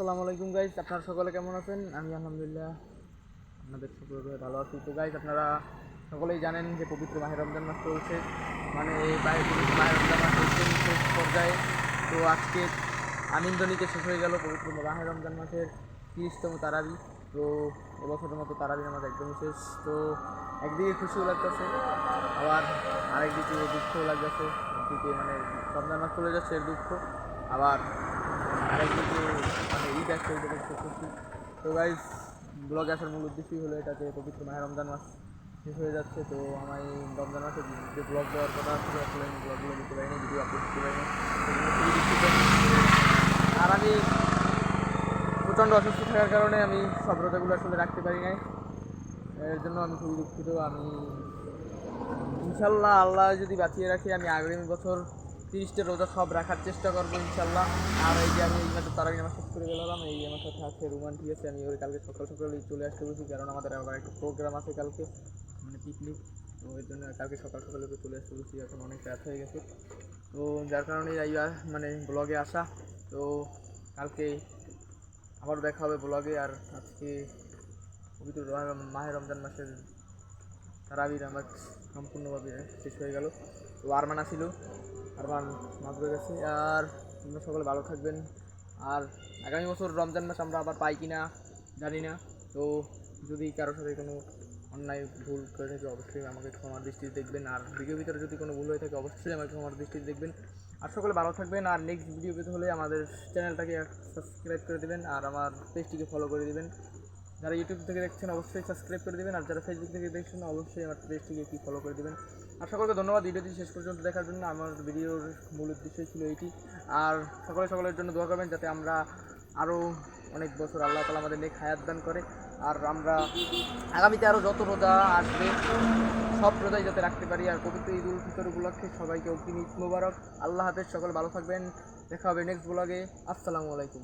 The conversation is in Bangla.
আসসালামু আলাইকুম গাইজ, আপনারা সকলে কেমন আছেন? আমি আলহামদুলিল্লাহ আপনাদের সকলে ভালো আছি। তো গাইজ, আপনারা সকলেই জানেন যে পবিত্র মাহে রমজান মাস চলছে, মানে পবিত্র মাহে রমজান মাস চলছে শেষ পর্যায়ে। তো আজকে আনিন্দনিকে শেষ হয়ে গেল পবিত্র মাহে রমজান মাসের 30তম তারাবি। তো এবছরের মতো তারাবি নামাজ একদমই শেষ। তো একদিকে খুশিও লাগতেছে, আবার আরেকদিকে দুঃখও লাগতেছে। একদিকে মানে রমজান মাস চলে যাচ্ছে এর দুঃখ, আবার আরেকদিকে মানে ঈদ আসছে ওইটা দেখতে খুশি। তো গাইজ, ব্লগে আসার মূল উদ্দেশ্যই হলো এটাতে পবিত্র মাহে রমজান মাস শেষ হয়ে যাচ্ছে। তো আমার এই রমজান মাসে যে ব্লগ দেওয়ার কথা ছিল আসলে আমি ব্লগগুলো দিতে পারিনি, ভিডিও আপলোড দিতে পারিনি, সেজন্য খুবই দুঃখিত। আর আমি প্রচণ্ড অসুস্থ থাকার কারণে আমি সব রোজাগুলো আসলে রাখতে পারি নাই, এর জন্য আমি খুবই দুঃখিত। আমি ইনশাল্লাহ আল্লাহ যদি বাঁচিয়ে রাখি, আমি আগামী বছর 30টা রোজা সব রাখার চেষ্টা করবো ইনশাল্লাহ। আর এই যে আমি এই মাত্র তারাবি নামাজ শেষ করে গেলাম, এই আমার সাথে আছে রুমান, ঠিক আছে? আমি ওই কালকে সকাল সকালেই চলে আসতে বলছি, কারণ আমাদের আবার একটা প্রোগ্রাম আছে কালকে, মানে পিকনিক। তো ওই জন্য কালকে সকাল সকালে চলে আসতে বলছি, এখন অনেক রাত হয়ে গেছে। তো যার কারণে এই মানে ব্লগে আসা। তো কালকে আবারও দেখা হবে ব্লগে। আর আজকে পবিত্র মাহে রমজান মাসের তারাবির নামাজ সম্পূর্ণভাবে শেষ হয়ে গেল। তো আরমান ছিল, আরমান মাগরে গেছে। আর আপনারা সকলে ভালো থাকবেন। আর আগামী বছর রমজান মাস আমরা আবার পাই কিনা জানি না। তো যদি কারোর সাথে কোনো অন্যায় ভুল করে থাকে অবশ্যই আমাকে ক্ষমার দৃষ্টিতে দেখবেন। আর ভিডিও ভিতরে যদি কোনো ভুল হয়ে থাকে অবশ্যই আমাকে ক্ষমার দৃষ্টিতে দেখবেন। আর সকলে ভালো থাকবেন। আর নেক্সট ভিডিও পেতে হলে আমাদের চ্যানেলটাকে সাবস্ক্রাইব করে দেবেন, আর আমার পেজটিকে ফলো করে দেবেন। যারা ইউটিউব থেকে দেখছেন অবশ্যই সাবস্ক্রাইব করে দেবেন, আর যারা ফেসবুক থেকে দেখছেন অবশ্যই আমার পেজটিকে কি ফলো করে দেবেন। আর সকলকে ধন্যবাদ ভিডিওটি শেষ পর্যন্ত দেখার জন্য। আমার ভিডিওর মূল উদ্দেশ্যই ছিল এইটি। আর সকলের জন্য দোয়া করবেন যাতে আমরা আরও অনেক বছর আল্লাহ তাআলা আমাদের নেক হায়াত দান করে, আর আমরা আগামীতে আরও যত রোজা আসবে সব রোজাই যাতে রাখতে পারি। আর পবিত্র ঈদ উল ফিতর উপলক্ষে সবাইকে অগ্রিম ঈদ মোবারক। আল্লাহ হাফেজ, সকলে ভালো থাকবেন। দেখা হবে নেক্সট ব্লগে। আসসালামু আলাইকুম।